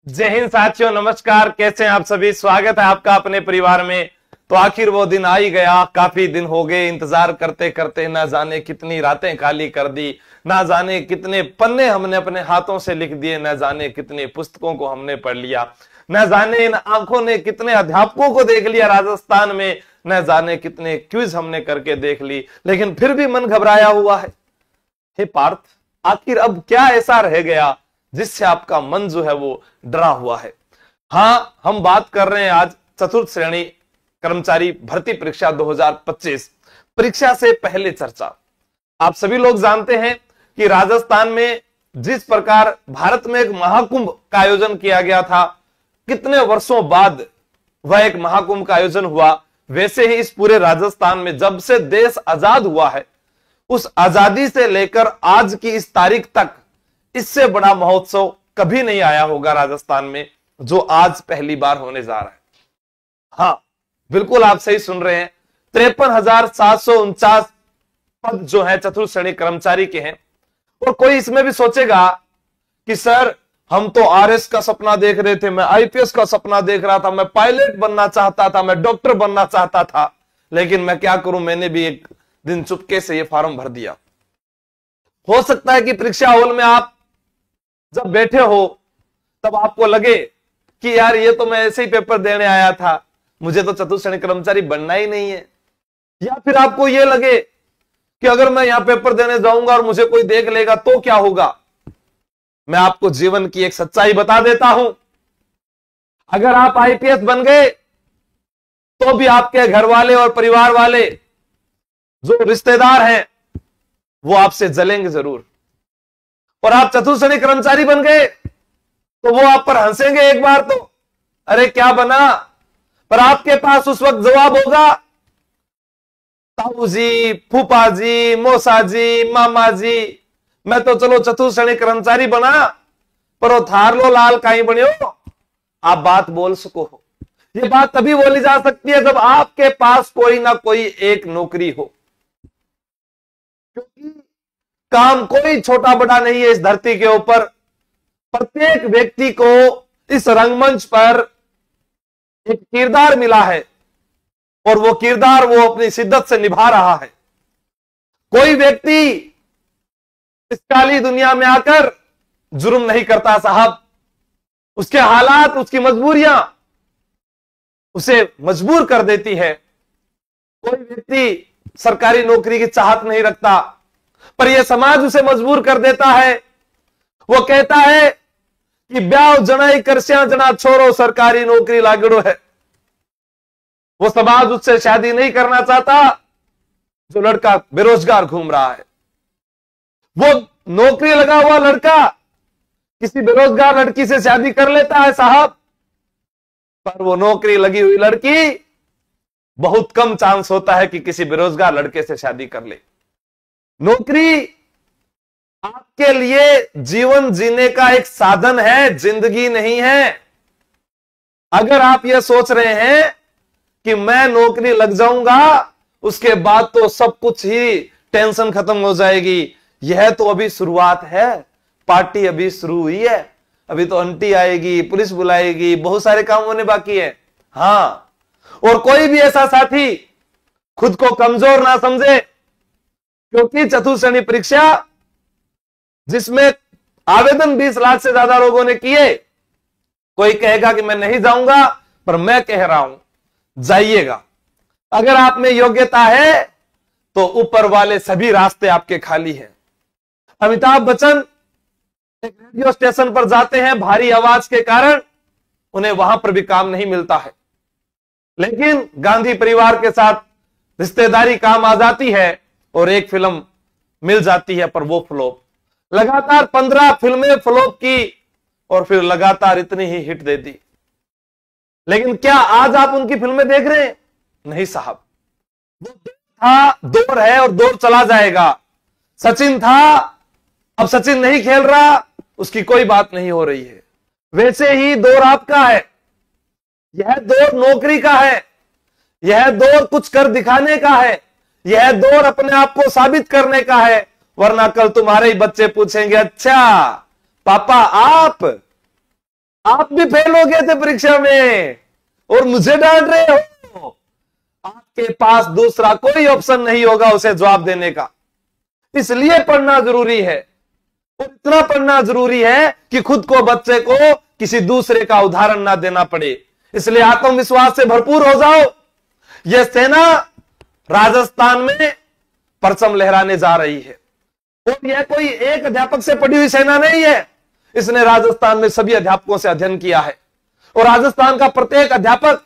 जय हिंद साथियों, नमस्कार। कैसे हैं आप सभी? स्वागत है आपका अपने परिवार में। तो आखिर वो दिन आ ही गया। काफी दिन हो गए इंतजार करते करते, ना जाने कितनी रातें खाली कर दी, ना जाने कितने पन्ने हमने अपने हाथों से लिख दिए, ना जाने कितने पुस्तकों को हमने पढ़ लिया, न जाने इन आंखों ने कितने अध्यापकों को देख लिया राजस्थान में, न जाने कितने क्विज हमने करके देख ली, लेकिन फिर भी मन घबराया हुआ है। हे पार्थ, आखिर अब क्या ऐसा रह गया जिससे आपका मन जो है वो डरा हुआ है? हाँ, हम बात कर रहे हैं आज चतुर्थ श्रेणी कर्मचारी भर्ती परीक्षा 2025 परीक्षा से पहले चर्चा। आप सभी लोग जानते हैं कि राजस्थान में जिस प्रकार भारत में एक महाकुंभ का आयोजन किया गया था, कितने वर्षों बाद वह एक महाकुंभ का आयोजन हुआ, वैसे ही इस पूरे राजस्थान में जब से देश आजाद हुआ है, उस आजादी से लेकर आज की इस तारीख तक इससे बड़ा महोत्सव कभी नहीं आया होगा राजस्थान में, जो आज पहली बार होने जा रहा है। हाँ, बिल्कुल आप सही सुन रहे हैं। 53,749 पद जो है चतुर्थ श्रेणी कर्मचारी के हैं। और कोई इसमें भी सोचेगा कि सर, हम तो आरएस का सपना देख रहे थे, मैं आईपीएस का सपना देख रहा था, मैं पायलट बनना चाहता था, मैं डॉक्टर बनना चाहता था, लेकिन मैं क्या करूं, मैंने भी एक दिन चुपके से ये फॉर्म भर दिया। हो सकता है कि परीक्षा हॉल में आप जब बैठे हो तब आपको लगे कि यार, ये तो मैं ऐसे ही पेपर देने आया था, मुझे तो चतुर्थ श्रेणी कर्मचारी बनना ही नहीं है। या फिर आपको यह लगे कि अगर मैं यहां पेपर देने जाऊंगा और मुझे कोई देख लेगा तो क्या होगा। मैं आपको जीवन की एक सच्चाई बता देता हूं। अगर आप आईपीएस बन गए तो भी आपके घर वाले और परिवार वाले, जो रिश्तेदार हैं, वो आपसे जलेंगे जरूर। और आप चतुर्थ श्रेणी कर्मचारी बन गए तो वो आप पर हंसेंगे एक बार तो, अरे क्या बना। पर आपके पास उस वक्त जवाब होगा, ताऊ जी, फूफा जी, मौसा जी, मामा जी, मैं तो चलो चतुर्थ श्रेणी कर्मचारी बना, पर वो थार लो लाल काई बनियो। आप बात बोल सको हो। ये बात तभी बोली जा सकती है जब आपके पास कोई ना कोई एक नौकरी हो, क्योंकि काम कोई छोटा बड़ा नहीं है इस धरती के ऊपर। प्रत्येक व्यक्ति को इस रंगमंच पर एक किरदार मिला है और वो किरदार वो अपनी शिद्दत से निभा रहा है। कोई व्यक्ति इस काली दुनिया में आकर जुर्म नहीं करता साहब। उसके हालात, उसकी मजबूरियां उसे मजबूर कर देती है। कोई व्यक्ति सरकारी नौकरी की चाहत नहीं रखता, पर यह समाज उसे मजबूर कर देता है। वो कहता है कि ब्याह जनाई करस्या जना छोरो सरकारी नौकरी लागड़ो है। वो समाज उससे शादी नहीं करना चाहता जो लड़का बेरोजगार घूम रहा है। वो नौकरी लगा हुआ लड़का किसी बेरोजगार लड़की से शादी कर लेता है साहब, पर वो नौकरी लगी हुई लड़की बहुत कम चांस होता है कि किसी बेरोजगार लड़के से शादी कर ले। नौकरी आपके लिए जीवन जीने का एक साधन है, जिंदगी नहीं है। अगर आप यह सोच रहे हैं कि मैं नौकरी लग जाऊंगा उसके बाद तो सब कुछ ही टेंशन खत्म हो जाएगी, यह तो अभी शुरुआत है। पार्टी अभी शुरू हुई है, अभी तो आंटी आएगी, पुलिस बुलाएगी, बहुत सारे काम होने बाकी है। हाँ, और कोई भी ऐसा साथी खुद को कमजोर ना समझे, क्योंकि चतुर्थ श्रेणी परीक्षा जिसमें आवेदन 20 लाख से ज्यादा लोगों ने किए, कोई कहेगा कि मैं नहीं जाऊंगा, पर मैं कह रहा हूं जाइएगा। अगर आप में योग्यता है तो ऊपर वाले सभी रास्ते आपके खाली हैं। अमिताभ बच्चन एक रेडियो स्टेशन पर जाते हैं, भारी आवाज के कारण उन्हें वहां पर भी काम नहीं मिलता है, लेकिन गांधी परिवार के साथ रिश्तेदारी काम आ जाती है और एक फिल्म मिल जाती है, पर वो फ्लॉप। लगातार 15 फिल्में फ्लॉप की और फिर लगातार इतनी ही हिट दे दी। लेकिन क्या आज आप उनकी फिल्में देख रहे हैं? नहीं साहब। वो था, दौर है और दौर चला जाएगा। सचिन था, अब सचिन नहीं खेल रहा, उसकी कोई बात नहीं हो रही है। वैसे ही दौर आपका है। यह दौर नौकरी का है, यह दौर कुछ कर दिखाने का है, यह दौर अपने आप को साबित करने का है। वरना कल तुम्हारे ही बच्चे पूछेंगे, अच्छा पापा आप भी फेल हो गए थे परीक्षा में और मुझे डांट रहे हो। आपके पास दूसरा कोई ऑप्शन नहीं होगा उसे जवाब देने का, इसलिए पढ़ना जरूरी है। और इतना पढ़ना जरूरी है कि खुद को, बच्चे को किसी दूसरे का उदाहरण ना देना पड़े। इसलिए आत्मविश्वास से भरपूर हो जाओ। यह सेना राजस्थान में परचम लहराने जा रही है और यह कोई एक अध्यापक से पढ़ी हुई सेना नहीं है। इसने राजस्थान में सभी अध्यापकों से अध्ययन किया है और राजस्थान का प्रत्येक अध्यापक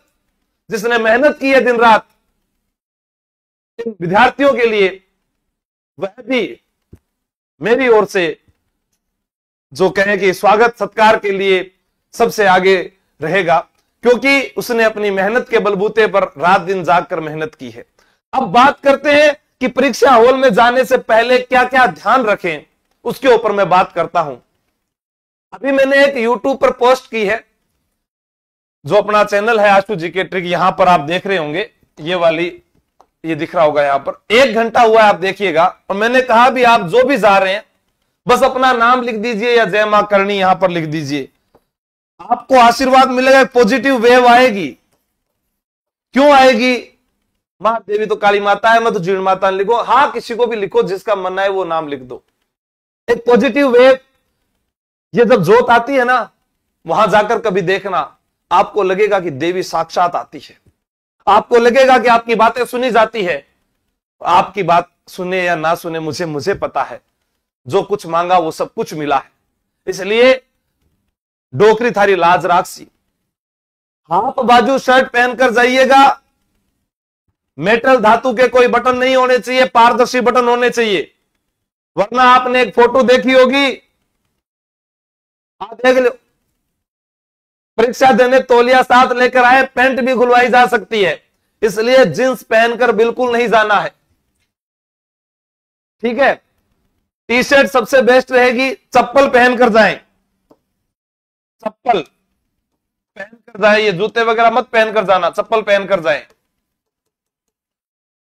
जिसने मेहनत की है दिन रात इन विद्यार्थियों के लिए, वह भी मेरी ओर से जो कहें कि स्वागत सत्कार के लिए सबसे आगे रहेगा, क्योंकि उसने अपनी मेहनत के बलबूते पर रात दिन जागकर मेहनत की है। अब बात करते हैं कि परीक्षा हॉल में जाने से पहले क्या क्या ध्यान रखें, उसके ऊपर मैं बात करता हूं। अभी मैंने एक YouTube पर पोस्ट की है, जो अपना चैनल है आशु जीके ट्रिक, यहां पर आप देख रहे होंगे, ये वाली, ये दिख रहा होगा यहां पर, 1 घंटा हुआ है, आप देखिएगा। और मैंने कहा भी आप जो भी जा रहे हैं बस अपना नाम लिख दीजिए या जय मां करणी यहां पर लिख दीजिए, आपको आशीर्वाद मिलेगा, पॉजिटिव वेव आएगी। क्यों आएगी? मां देवी तो काली माता है, मैं तो जीर्ण माता लिखो, हाँ किसी को भी लिखो, जिसका मन है वो नाम लिख दो। एक पॉजिटिव वेव, ये जब जोत आती है ना, वहां जाकर कभी देखना, आपको लगेगा कि देवी साक्षात आती है, आपको लगेगा कि आपकी बातें सुनी जाती है। आपकी बात सुने या ना सुने, मुझे पता है, जो कुछ मांगा वो सब कुछ मिला है। इसलिए डोकरी थारी लाज राखसी, हाफ बाजू शर्ट पहनकर जाइएगा, मेटल धातु के कोई बटन नहीं होने चाहिए, पारदर्शी बटन होने चाहिए। वरना आपने एक फोटो देखी होगी, आप देख लो, परीक्षा देने तौलिया साथ लेकर आए, पैंट भी खुलवाई जा सकती है। इसलिए जींस पहनकर बिल्कुल नहीं जाना है, ठीक है। टी शर्ट सबसे बेस्ट रहेगी, चप्पल पहनकर जाएं, चप्पल पहनकर जाए, ये जूते वगैरह मत पहनकर जाना, चप्पल पहनकर जाएं।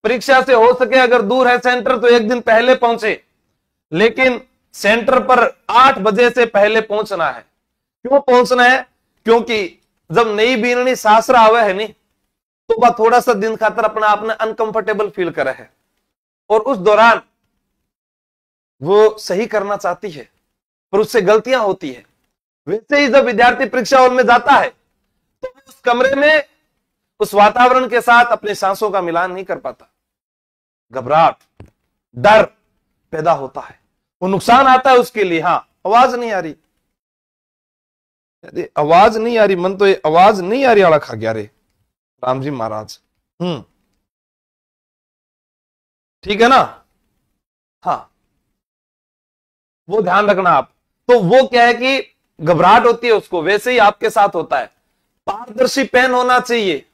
परीक्षा से हो सके अगर दूर है सेंटर तो 1 दिन पहले पहुंचे, लेकिन सेंटर पर 8 बजे से पहले पहुंचना है। क्यों पहुंचना है? क्योंकि जब नई बीननी सासरा आवे है नहीं, तो वह थोड़ा सा दिन खातर अपना आपने अनकंफर्टेबल फील करे है और उस दौरान वो सही करना चाहती है पर उससे गलतियां होती है। वैसे ही जब विद्यार्थी परीक्षा हॉल में जाता है तो उस कमरे में, उस वातावरण के साथ अपनी सांसों का मिलान नहीं कर पाता, घबराहट, डर पैदा होता है, वो नुकसान आता है उसके लिए। हाँ, आवाज नहीं आ रही, आवाज नहीं आ रही, मन तो ये आवाज नहीं आ रही आड़ा खा गया रे राम जी महाराज। ठीक है ना? हाँ, वो ध्यान रखना आप। तो वो क्या है कि घबराहट होती है उसको, वैसे ही आपके साथ होता है। पारदर्शी पेन होना चाहिए,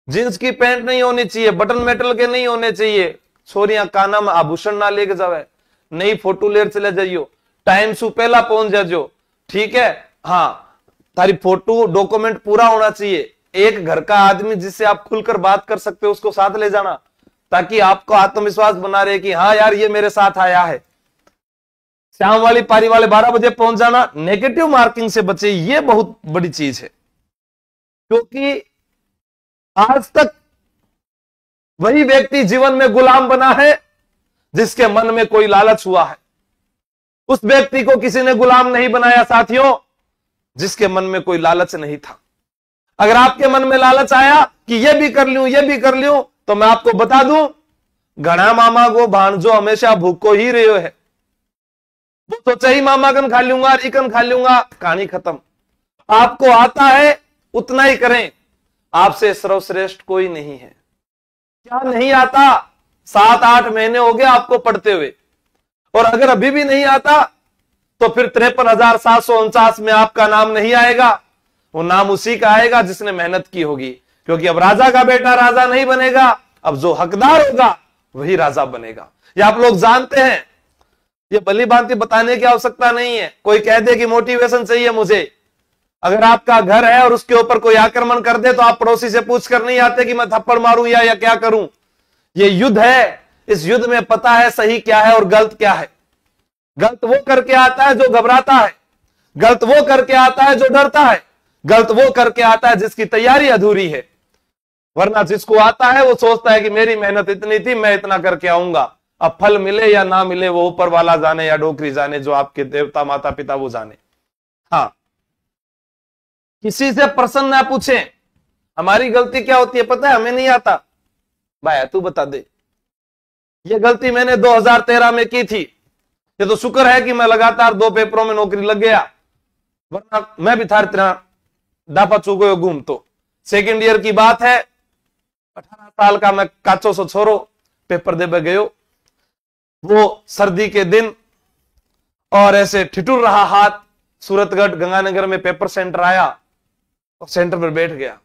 जींस की पैंट नहीं होनी चाहिए, बटन मेटल के नहीं होने चाहिए। छोरियां काना में आभूषण ना लेके जावे, नई फोटो लेकर चले जाइयो, टाइम से पहला पहुंच जाओ, ठीक है। हाँ, तारी फोटो डॉक्यूमेंट पूरा होना चाहिए। एक घर का आदमी जिससे आप खुलकर बात कर सकते हो उसको साथ ले जाना, ताकि आपको आत्मविश्वास बना रहे कि हाँ यार ये मेरे साथ आया है। शाम वाली पारी वाले 12 बजे पहुंच जाना, नेगेटिव मार्किंग से बचे, ये बहुत बड़ी चीज है। क्योंकि आज तक वही व्यक्ति जीवन में गुलाम बना है जिसके मन में कोई लालच हुआ है। उस व्यक्ति को किसी ने गुलाम नहीं बनाया साथियों, जिसके मन में कोई लालच नहीं था। अगर आपके मन में लालच आया कि ये भी कर लूं, ये भी कर लूं, तो मैं आपको बता दूं, घना मामा को भांजो हमेशा भूखो ही रहे है। वो सोचा ही मामा कन खा लूंगा, इकन खा लूंगा, कहानी खत्म। आपको आता है उतना ही करें, आपसे सर्वश्रेष्ठ कोई नहीं है। क्या नहीं आता? 7-8 महीने हो गए आपको पढ़ते हुए, और अगर अभी भी नहीं आता तो फिर 53,749 में आपका नाम नहीं आएगा। वो नाम उसी का आएगा जिसने मेहनत की होगी। क्योंकि अब राजा का बेटा राजा नहीं बनेगा, अब जो हकदार होगा वही राजा बनेगा। ये आप लोग जानते हैं, ये भली भांति बताने की आवश्यकता नहीं है। कोई कह दे कि मोटिवेशन चाहिए मुझे, अगर आपका घर है और उसके ऊपर कोई आक्रमण कर दे तो आप पड़ोसी से पूछ कर नहीं आते कि मैं थप्पड़ मारूं या क्या करूं। ये युद्ध है, इस युद्ध में पता है सही क्या है और गलत क्या है। गलत वो करके आता है जो घबराता है, गलत वो करके आता है जो डरता है, गलत वो करके आता है जिसकी तैयारी अधूरी है। वरना जिसको आता है वो सोचता है कि मेरी मेहनत इतनी थी, मैं इतना करके आऊंगा, अब फल मिले या ना मिले वो ऊपर वाला जाने या डोकरी जाने, जो आपके देवता माता पिता वो जाने। हाँ, किसी से प्रश्न ना पूछे। हमारी गलती क्या होती है पता है? हमें नहीं आता, भाई तू बता दे। ये गलती मैंने 2013 में की थी। ये तो शुक्र है कि मैं लगातार 2 पेपरों में नौकरी लग गया, वरना मैं भी थार तरह डापा चुको घूम। तो सेकेंड ईयर की बात है, 18 साल का मैं काचो सो छोरो पेपर दे गयो। वो सर्दी के दिन और ऐसे ठिठुर रहा हाथ, सूरतगढ़ गंगानगर में पेपर सेंटर आया और सेंटर पर बैठ गया।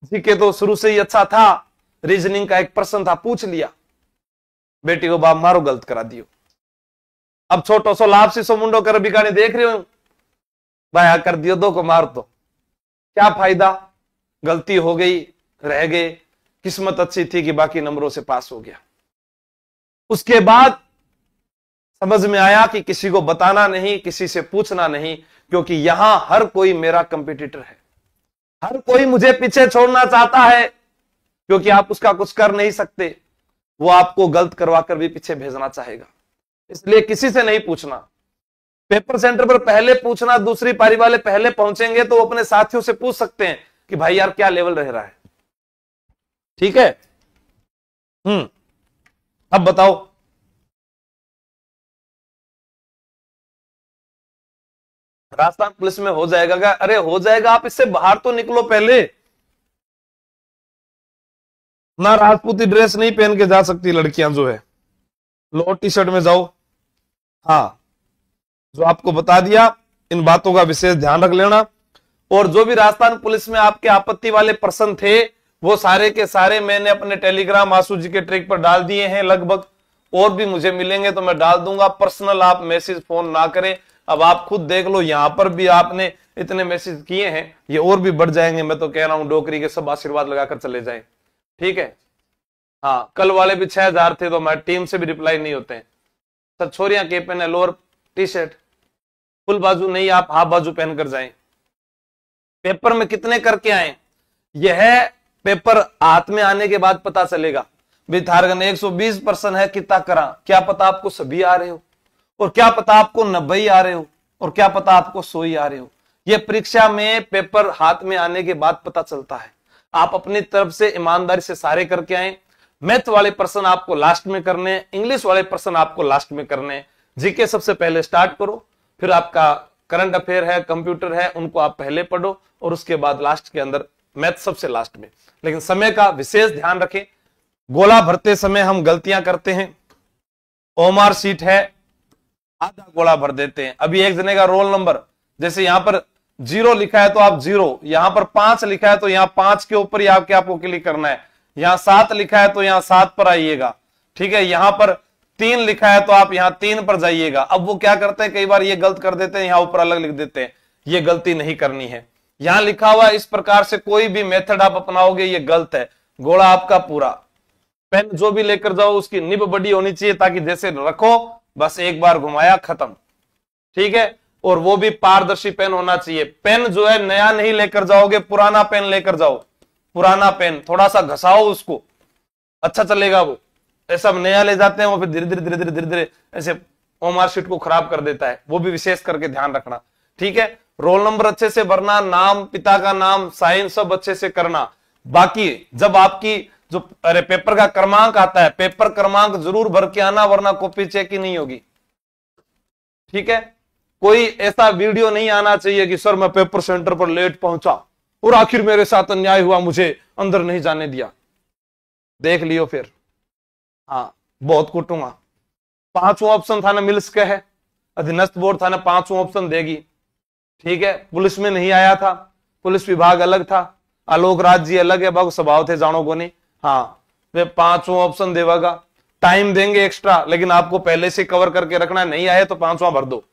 जीके तो शुरू से ही अच्छा था, रीजनिंग का एक प्रश्न था, पूछ लिया, बेटी को बाप मारो गलत करा दियो। अब छोटो सो लाभ सी सो मुंडो कर बिकाने देख रहे हो, भाया कर दियो, 2 को मार, तो क्या फायदा? गलती हो गई, रह गए, किस्मत अच्छी थी कि बाकी नंबरों से पास हो गया। उसके बाद समझ में आया कि किसी को बताना नहीं, किसी से पूछना नहीं, क्योंकि यहां हर कोई मेरा कंपटीटर है, हर कोई मुझे पीछे छोड़ना चाहता है, क्योंकि आप उसका कुछ कर नहीं सकते, वो आपको गलत करवा कर भी पीछे भेजना चाहेगा। इसलिए किसी से नहीं पूछना। पेपर सेंटर पर पहले पूछना, दूसरी पारी वाले पहले पहुंचेंगे तो वो अपने साथियों से पूछ सकते हैं कि भाई यार क्या लेवल रह रहा है। ठीक है? अब बताओ, राजस्थान पुलिस में हो जाएगा क्या? अरे हो जाएगा, आप इससे बाहर तो निकलो पहले। ना राजपूती ड्रेस नहीं पहन के जा सकती लड़कियां, जो है लोअर टी शर्ट में जाओ। हाँ, जो आपको बता दिया, इन बातों का विशेष ध्यान रख लेना। और जो भी राजस्थान पुलिस में आपके आपत्ति वाले प्रश्न थे, वो सारे के सारे मैंने अपने टेलीग्राम आंसू जी के ट्रिक पर डाल दिए हैं लगभग। और भी मुझे मिलेंगे तो मैं डाल दूंगा। पर्सनल आप मैसेज फोन ना करें। अब आप खुद देख लो, यहां पर भी आपने इतने मैसेज किए हैं, ये और भी बढ़ जाएंगे। मैं तो कह रहा हूं डोकरी के सब आशीर्वाद लगाकर चले जाएं। ठीक है? हाँ, कल वाले भी 6000 थे, तो हमारी टीम से भी रिप्लाई नहीं होते हैं। सर छोरियां के पहने लोअर टी शर्ट, फुल बाजू नहीं, आप हाफ बाजू पहनकर जाएं। पेपर में कितने करके आए, यह पेपर हाथ में आने के बाद पता चलेगा। थारगन 120% है, कितना करा, क्या पता आपको सभी आ रहे हो, और क्या पता आपको 90 आ रहे हो, और क्या पता आपको 100 ही आ रहे हो। यह परीक्षा में पेपर हाथ में आने के बाद पता चलता है। आप अपनी तरफ से ईमानदारी से सारे करके आए। मैथ वाले प्रश्न आपको लास्ट में करने, इंग्लिश वाले प्रश्न आपको लास्ट में करने, जीके सबसे पहले स्टार्ट करो, फिर आपका करंट अफेयर है, कंप्यूटर है, उनको आप पहले पढ़ो, और उसके बाद लास्ट के अंदर मैथ सबसे लास्ट में। लेकिन समय का विशेष ध्यान रखें। गोला भरते समय हम गलतियां करते हैं। ओमार सीट है, आधा गोला भर देते हैं। अभी एक जने का रोल नंबर, जैसे यहां पर 0 लिखा है तो आप 0, यहां पर 5 लिखा है तो यहां 5 के ऊपर ही आपको क्लिक करना है। यहां 7 लिखा है तो यहां 7 पर आइएगा। ठीक है? यहां पर 3 लिखा है तो आप यहां 3 पर जाइएगा। अब वो क्या करते हैं, कई बार ये गलत कर देते हैं, यहां ऊपर अलग लिख देते हैं। ये गलती नहीं करनी है। यहां लिखा हुआ इस प्रकार से कोई भी मेथड आप अपनाओगे ये गलत है। गोला आपका पूरा, पेन जो भी लेकर जाओ उसकी निब बड़ी होनी चाहिए, ताकि जैसे रखो बस एक बार घुमाया खत्म। ठीक है? और वो भी पारदर्शी पेन होना चाहिए। पेन जो है नया नहीं लेकर जाओगे, पुराना पेन लेकर जाओ। पुराना पेन थोड़ा सा घसाओ उसको, अच्छा चलेगा। वो ऐसा नया ले जाते हैं, वो फिर धीरे धीरे धीरे धीरे धीरे धीरे ऐसे ओमार शीट को खराब कर देता है। वो भी विशेष करके ध्यान रखना। ठीक है? रोल नंबर अच्छे से भरना, नाम, पिता का नाम, साइन सब अच्छे से करना। बाकी जब आपकी जो पेपर का क्रमांक आता है, पेपर क्रमांक जरूर भर के आना, वरना कॉपी चेक ही नहीं होगी। ठीक है? कोई ऐसा वीडियो नहीं आना चाहिए कि सर मैं पेपर सेंटर पर लेट पहुंचा और आखिर मेरे साथ अन्याय हुआ, मुझे अंदर नहीं जाने दिया। देख लियो फिर। हाँ, बहुत कुटूंगा। 5वां ऑप्शन थाने मिल्स का है, अधीनस्थ बोर्ड थाने 5वां ऑप्शन देगी। ठीक है? पुलिस में नहीं आया था, पुलिस विभाग अलग था, आलोक राज जी अलग है, बाबू स्वभाव थे जानो को नहीं। हाँ, वे 5वां ऑप्शन देगा। टाइम देंगे एक्स्ट्रा, लेकिन आपको पहले से कवर करके रखना। नहीं आए तो 5वां भर दो।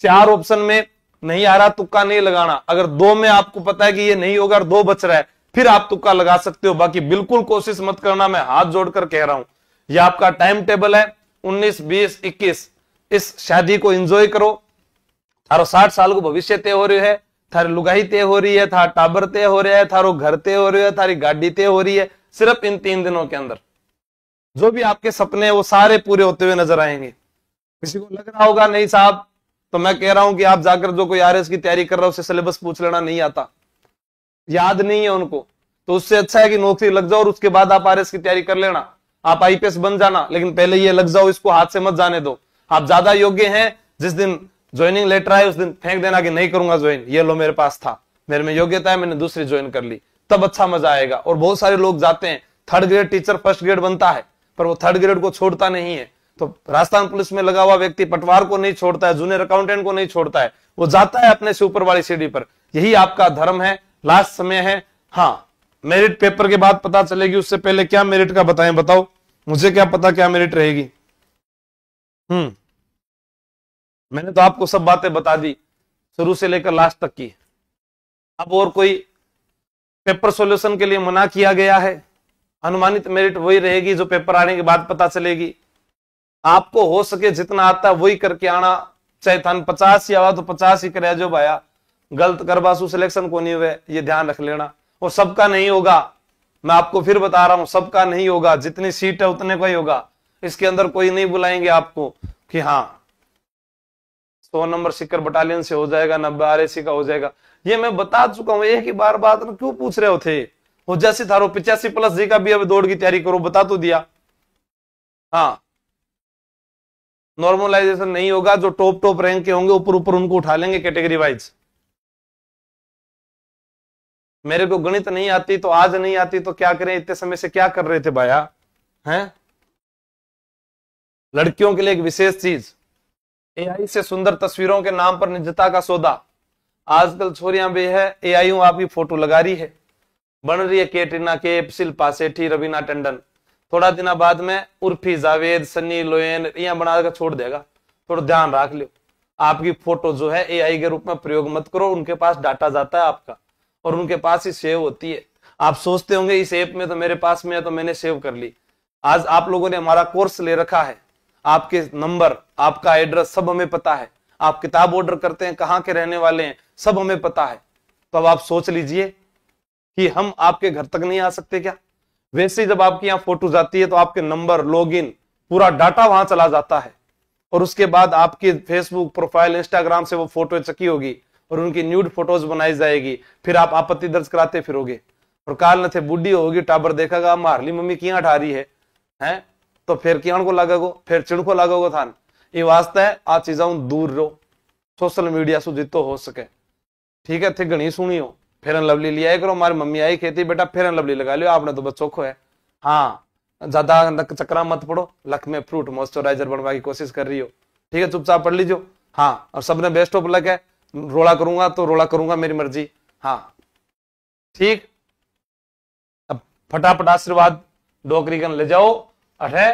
4 ऑप्शन में नहीं आ रहा, तुक्का नहीं लगाना। अगर 2 में आपको पता है कि ये नहीं होगा और 2 बच रहा है, फिर आप तुक्का लगा सकते हो। बाकी बिल्कुल कोशिश मत करना, मैं हाथ जोड़कर कह रहा हूं। यह आपका टाइम टेबल है 19, 20, 21। इस शादी को एंजॉय करो, थारो 60 साल को भविष्य तय हो रही है, थारी लुगाई तय हो रही है, थारा टाबर तय हो रहा है, थारो घर तय हो रहा है, थारी गाड़ी तय हो रही है। सिर्फ इन 3 दिनों के अंदर जो भी आपके सपने हैं वो सारे पूरे होते हुए नजर आएंगे। किसी को लग रहा होगा नहीं साहब, तो मैं कह रहा हूं कि आप जाकर जो कोई आरएस की तैयारी कर रहा है उससे सिलेबस पूछ लेना, नहीं आता, याद नहीं है उनको, तो उससे अच्छा है कि नौकरी लग जाओ और उसके बाद आप आरएस की तैयारी कर लेना, आप आईपीएस बन जाना, लेकिन पहले ये लग जाओ, इसको हाथ से मत जाने दो। आप ज्यादा योग्य हैं, जिस दिन ज्वाइनिंग लेटर आए उस दिन फेंक देना कि नहीं करूंगा ज्वाइन, ये लो मेरे पास था, मेरे में योग्यता है, मैंने दूसरी ज्वाइन कर ली, तब अच्छा मजा आएगा। और बहुत सारे लोग जाते हैं, 3rd grade teacher 1st grade बनता है, पर वो 3rd ग्रेड को छोड़ता नहीं है। तो राजस्थान पुलिस में लगा हुआ व्यक्ति पटवार को नहीं छोड़ता है, जूनियर अकाउंटेंट को नहीं छोड़ता है, वो जाता है अपने से ऊपर वाली सीढ़ी पर। यही आपका धर्म है। लास्ट समय है, हाँ, मेरिट पेपर के बाद पता चलेगी, उससे पहले क्या मेरिट का बताएं, बताओ मुझे क्या पता क्या मेरिट रहेगी। मैंने तो आपको सब बातें बता दी शुरू से लेकर लास्ट तक की। अब और कोई पेपर सॉल्यूशन के लिए मना किया गया है, अनुमानित मेरिट वही रहेगी जो पेपर आने के बाद पता चलेगी। आपको हो सके जितना आता है वही करके आना, चाहे थान 50 ही आवा तो 50 ही करे जो भाया, गलत करबासु सिलेक्शन को नहीं हुए, ये ध्यान रख लेना। और सबका नहीं होगा, मैं आपको फिर बता रहा हूं, सबका नहीं होगा, जितनी सीट है उतने का ही होगा। इसके अंदर कोई नहीं बुलाएंगे आपको कि हाँ 100 नंबर सिक्कर बटालियन से हो जाएगा, 90 आरएसी का हो जाएगा, ये मैं बता चुका हूं। एक ही बार बात में क्यों पूछ रहे हो थे, वो जैसे थारो 85+ जी का भी अब दौड़ की तैयारी करो, बता तो दिया। हाँ, नॉर्मलाइजेशन नहीं होगा, जो टॉप रैंक के होंगे ऊपर ऊपर उनको उठा लेंगे कैटेगरी वाइज। मेरे को गणित नहीं आती तो आज नहीं आती तो क्या करें, इतने समय से क्या कर रहे थे भाया, हैं? लड़कियों के लिए एक विशेष चीज, एआई से सुंदर तस्वीरों के नाम पर निजता का सौदा। आजकल छोरियां भी है, एआई आपकी फोटो लगा रही है, बन रही है कैटरीना कैफ, शिल्पा शेट्टी, रवीना टंडन। थोड़ा दिन बाद में उर्फी जावेद, सन्नी लोयन यहाँ बनाकर छोड़ देगा। थोड़ा ध्यान रख लो, आपकी फोटो जो है एआई के रूप में प्रयोग मत करो, उनके पास डाटा जाता है आपका और उनके पास ही सेव होती है। आप सोचते होंगे इस ऐप में तो मेरे पास में है तो मैंने सेव कर ली। आज आप लोगों ने हमारा कोर्स ले रखा है, आपके नंबर, आपका एड्रेस सब हमें पता है, आप किताब ऑर्डर करते हैं कहाँ के रहने वाले हैं सब हमें पता है। तो अब आप सोच लीजिए कि हम आपके घर तक नहीं आ सकते क्या? वैसे ही जब आपकी यहाँ फोटो जाती है तो आपके नंबर, लॉगिन, पूरा डाटा वहां चला जाता है और उसके बाद आपकी फेसबुक प्रोफाइल, इंस्टाग्राम से वो फोटो चकी होगी और उनकी न्यूड फोटोज बनाई जाएगी। फिर आप आपत्ति दर्ज कराते फिरोगे और काल न थे बुढ़ी होगी, टाबर देखेगा मारली मम्मी किया ठा रही है? तो फिर कियान को लागेगो, फिर चिड़ को लागेगो थान। ये वास्ता है आ चीजा दूर रहो, सोशल मीडिया से जितो हो सके, ठीक है? थे घनी सुनी हो, फेरन लवली लिया करो, हमारी मम्मी आई कहती बेटा फेरन लवली लगा लियो, आपने तो बस चोखो है। हाँ, ज्यादा चक्रा मत पड़ो, लक में फ्रूट मॉइस्चराइजर बनवा की कोशिश कर रही हो, ठीक है? चुपचाप पढ़ लीजिए। हाँ, और सबने बेस्ट ऑफ लक है, रोड़ा करूंगा तो रोड़ा करूंगा, मेरी मर्जी। हाँ ठीक, अब फटाफट आशीर्वाद डोकरी कन ले जाओ अठे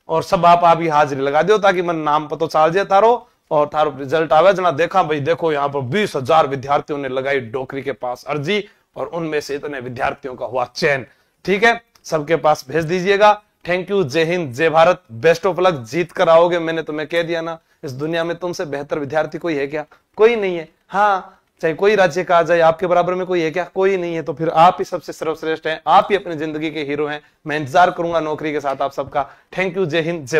और सब आप ही हाजिरी लगा दो ताकि मन नाम पतो चाल जाए तारो और थारो रिजल्ट आवे। जना देखा भाई, देखो यहाँ पर 20,000 विद्यार्थियों ने लगाई डोकरी के पास अर्जी और उनमें से इतने विद्यार्थियों का हुआ चयन, ठीक है? सबके पास भेज दीजिएगा। थैंक यू, जय हिंद, जय भारत, बेस्ट ऑफ लक, जीत कर आओगे। मैंने तुम्हें कह दिया ना, इस दुनिया में तुमसे बेहतर विद्यार्थी कोई है क्या? कोई नहीं है। हाँ, चाहे कोई राज्य का आ जाए, आपके बराबर में कोई है क्या? कोई नहीं है। तो फिर आप ही सबसे सर्वश्रेष्ठ हैं, आप ही अपनी जिंदगी के हीरो हैं। मैं इंतजार करूंगा नौकरी के साथ आप सबका। थैंक यू, जय हिंद, जय भारत।